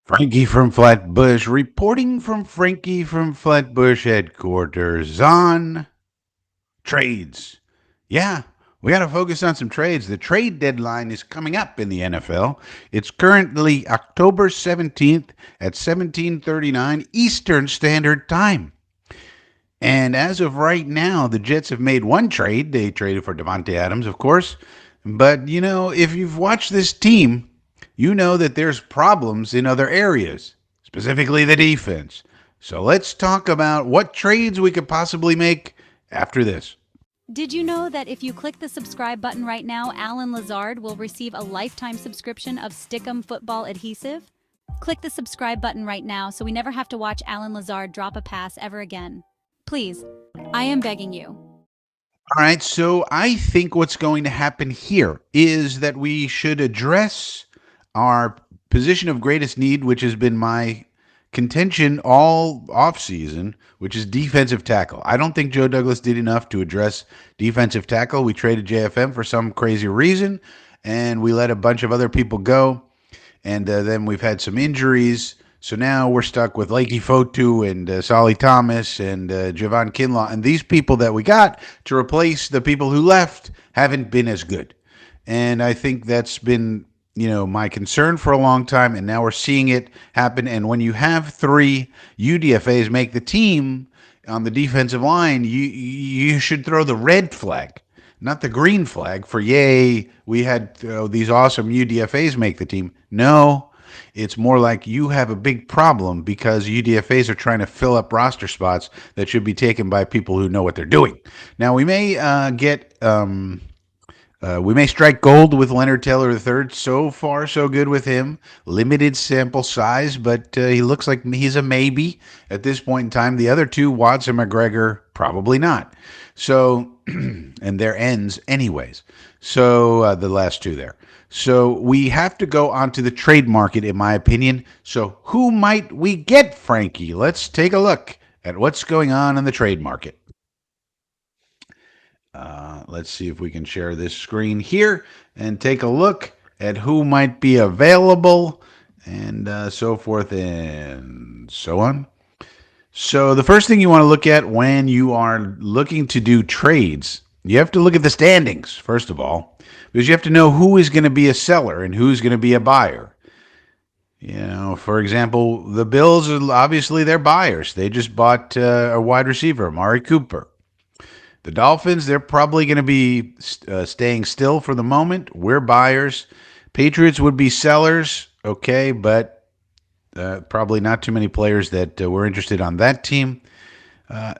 Frankie from Flatbush, reporting from Frankie from Flatbush headquarters on trades. Yeah, we got to focus on some trades. The trade deadline is coming up in the NFL. It's currently October 17th at 17:39 Eastern Standard Time. And as of right now, the Jets have made one trade. They traded for Devontae Adams, of course. But, if you've watched this team, you know that there's problems in other areas, specifically the defense. So let's talk about what trades we could possibly make after this. Did you know that if you click the subscribe button right now, Alan Lazard will receive a lifetime subscription of Stickum Football Adhesive? Click the subscribe button right now so we never have to watch Alan Lazard drop a pass ever again. Please, I am begging you. All right, so I think what's going to happen here is that we should address our position of greatest need, which has been my contention all offseason, which is defensive tackle. I don't think Joe Douglas did enough to address defensive tackle. We traded JFM for some crazy reason, and we let a bunch of other people go. And then we've had some injuries. So now we're stuck with Lakey Fotu and Solly Thomas and Javon Kinlaw. And these people that we got to replace the people who left haven't been as good. And I think that's been, my concern for a long time. And now we're seeing it happen. And when you have three UDFAs make the team on the defensive line, you should throw the red flag, not the green flag for, yay, we had these awesome UDFAs make the team. No, it's more like you have a big problem because UDFAs are trying to fill up roster spots that should be taken by people who know what they're doing. Now, we may we may strike gold with Leonard Taylor III. So far, so good with him. Limited sample size, but he looks like he's a maybe at this point in time. The other two, Watts and McGregor, probably not. So, and they're ends anyways. So the last two there. So we have to go onto the trade market, in my opinion. So who might we get, Frankie? Let's take a look at what's going on in the trade market. Let's see if we can share this screen here and take a look at who might be available and so forth and so on. So the first thing you want to look at when you are looking to do trades, you have to look at the standings, first of all, because you have to know who is going to be a seller and who's going to be a buyer. For example, the Bills, obviously they're buyers. They just bought a wide receiver, Amari Cooper. The Dolphins, they're probably going to be staying still for the moment. We're buyers. Patriots would be sellers, okay, but probably not too many players that we're interested on that team.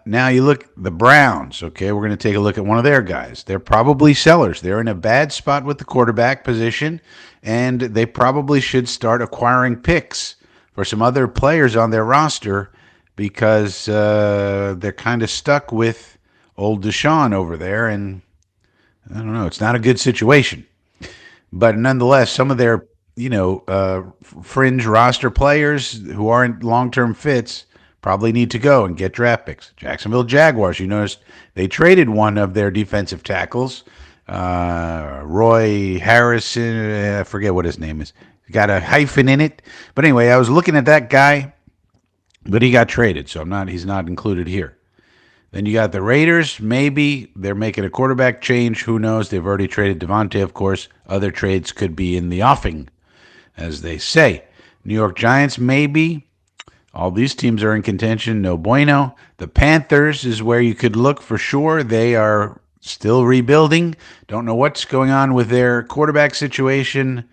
Now you look, the Browns, okay, we're going to take a look at one of their guys. They're probably sellers. They're in a bad spot with the quarterback position, and they probably should start acquiring picks for some other players on their roster because they're kind of stuck with old Deshaun over there, and I don't know, it's not a good situation. But nonetheless, some of their, fringe roster players who aren't long-term fits probably need to go and get draft picks. Jacksonville Jaguars, you noticed they traded one of their defensive tackles, Roy Harrison, I forget what his name is. Got a hyphen in it. But anyway, I was looking at that guy, but he got traded, so he's not included here. Then you got the Raiders. Maybe they're making a quarterback change. Who knows? They've already traded Devontae, of course. Other trades could be in the offing, as they say. New York Giants, maybe. All these teams are in contention. No bueno. The Panthers is where you could look for sure. They are still rebuilding. Don't know what's going on with their quarterback situation.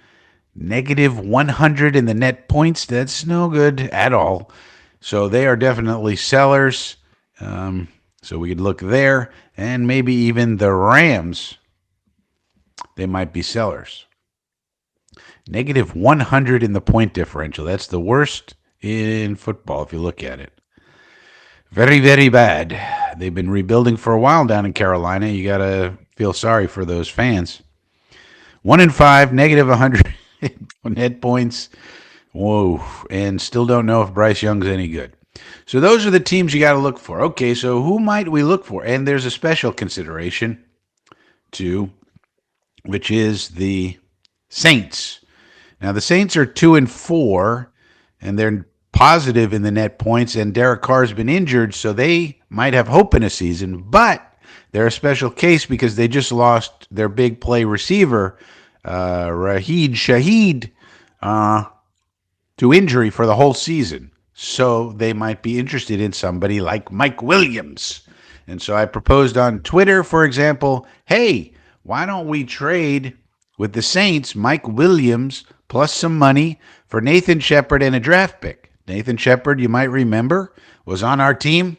Negative 100 in the net points. That's no good at all. So they are definitely sellers. So we could look there, and maybe even the Rams, they might be sellers. Negative 100 in the point differential. That's the worst in football if you look at it. Very, very bad. They've been rebuilding for a while down in Carolina. You got to feel sorry for those fans. 1-5, negative 100 net points. Whoa. And still don't know if Bryce Young's any good. So those are the teams you got to look for. Okay, so who might we look for? And there's a special consideration, too, which is the Saints. Now, the Saints are 2-4. and they're positive in the net points. And Derek Carr's been injured, so they might have hope in a season. But they're a special case because they just lost their big play receiver, Rahid Shaheed, to injury for the whole season. So they might be interested in somebody like Mike Williams. And so I proposed on Twitter, for example, hey, why don't we trade with the Saints Mike Williams plus some money for Nathan Shepard and a draft pick? Nathan Shepard, you might remember, was on our team,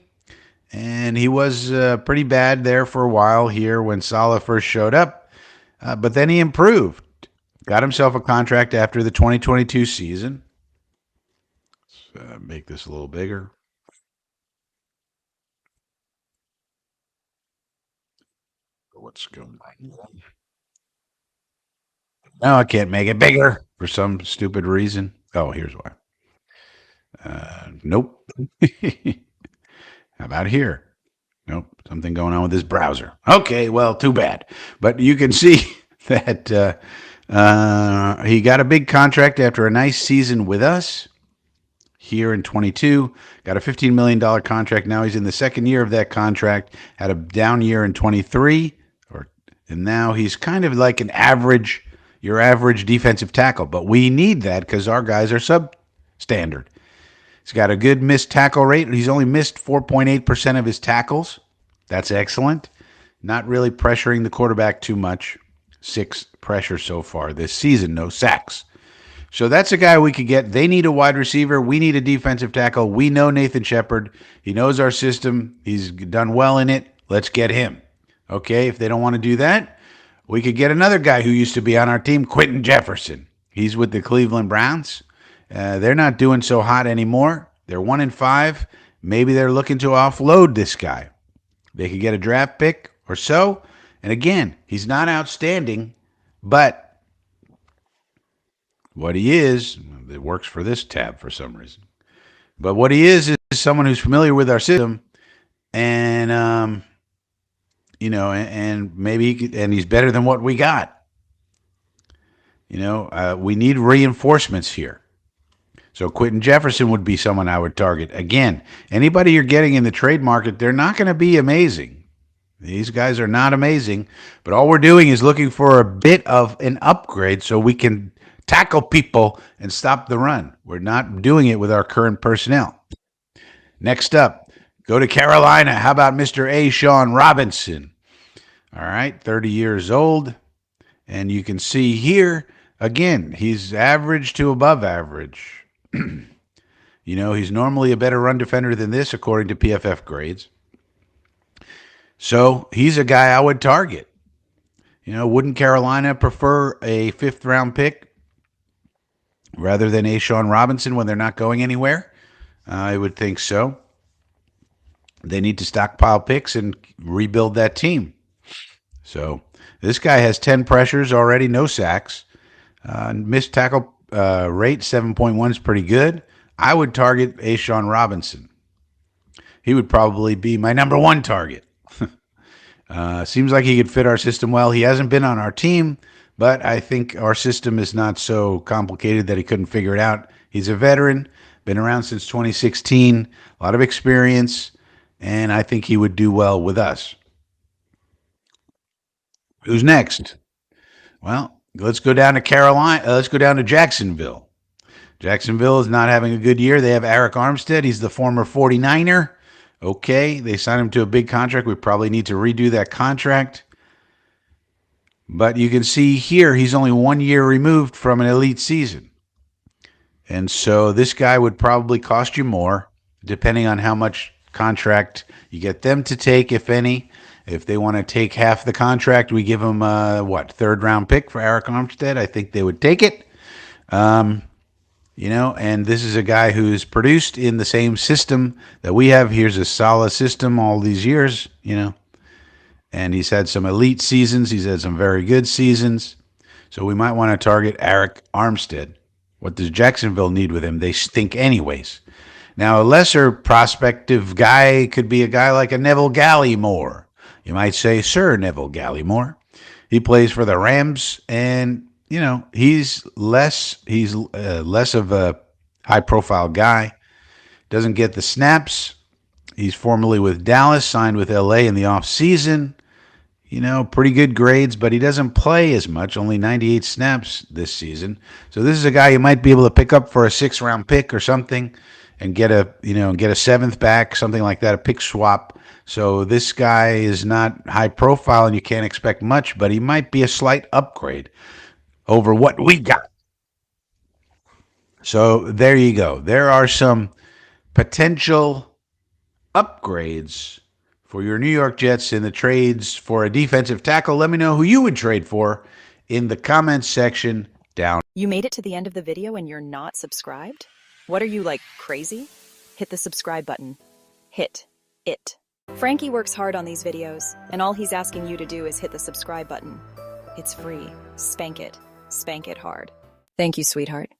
and he was pretty bad there for a while here when Saleh first showed up. But then he improved, got himself a contract after the 2022 season. Make this a little bigger. What's going on? No, I can't make it bigger for some stupid reason. Oh, here's why. Nope. How about here? Nope. Something going on with this browser. Okay, well, too bad. But you can see that he got a big contract after a nice season with us here in 22. Got a $15 million contract. Now he's in the second year of that contract. Had a down year in 23, and now he's kind of like your average defensive tackle. But we need that because our guys are substandard. He's got a good missed tackle rate. He's only missed 4.8% of his tackles. That's excellent. Not really pressuring the quarterback too much. 6 pressures so far this season, no sacks. So that's a guy we could get. They need a wide receiver. We need a defensive tackle. We know Nathan Shepard. He knows our system. He's done well in it. Let's get him. Okay, if they don't want to do that, we could get another guy who used to be on our team, Quinton Jefferson. He's with the Cleveland Browns. They're not doing so hot anymore. They're 1-5. Maybe they're looking to offload this guy. They could get a draft pick or so. And again, he's not outstanding, but what he is, it works for this tab for some reason. But what he is someone who's familiar with our system, and and maybe and he's better than what we got. We need reinforcements here. So Quinton Jefferson would be someone I would target. Again, anybody you're getting in the trade market, they're not going to be amazing. These guys are not amazing, but all we're doing is looking for a bit of an upgrade so we can tackle people and stop the run. We're not doing it with our current personnel. Next up, go to Carolina. How about Mr. A. Sean Robinson? All right, 30 years old. And you can see here, again, he's average to above average. He's normally a better run defender than this, according to PFF grades. So he's a guy I would target. Wouldn't Carolina prefer a 5th-round pick rather than A. Sean Robinson when they're not going anywhere? I would think so. They need to stockpile picks and rebuild that team. So this guy has 10 pressures already, no sacks. Missed tackle rate 7.1 is pretty good. I would target A. Sean Robinson. He would probably be my number 1 target. Seems like he could fit our system well. He hasn't been on our team, but I think our system is not so complicated that he couldn't figure it out. He's a veteran, been around since 2016, a lot of experience, and I think he would do well with us. Who's next? Well, let's go down to Carolina. Let's go down to Jacksonville. Jacksonville is not having a good year. They have Eric Armstead. He's the former 49er. Okay, they signed him to a big contract. We probably need to redo that contract. But you can see here, he's only 1 year removed from an elite season. And so this guy would probably cost you more, depending on how much contract you get them to take, if any. If they want to take half the contract, we give them a 3rd-round pick for Eric Armstead. I think they would take it. And this is a guy who's produced in the same system that we have. Here's a solid system all these years, and he's had some elite seasons. He's had some very good seasons. So we might want to target Eric Armstead. What does Jacksonville need with him? They stink anyways. Now, a lesser prospective guy could be a guy like a Neville Gallimore. You might say, Sir Neville Gallimore. He plays for the Rams, and he's less of a high profile guy. Doesn't get the snaps. He's formerly with Dallas, signed with LA in the offseason. Pretty good grades, but he doesn't play as much, only 98 snaps this season. So this is a guy you might be able to pick up for a 6th-round pick or something and get a 7th back, something like that, a pick swap. So this guy is not high profile and you can't expect much, but he might be a slight upgrade over what we got. So there you go. There are some potential upgrades for your New York Jets in the trades for a defensive tackle. Let me know who you would trade for in the comments section down. You made it to the end of the video and you're not subscribed? What are you, like, crazy? Hit the subscribe button. Hit it. Frankie works hard on these videos, and all he's asking you to do is hit the subscribe button. It's free. Spank it. Spank it hard. Thank you, sweetheart.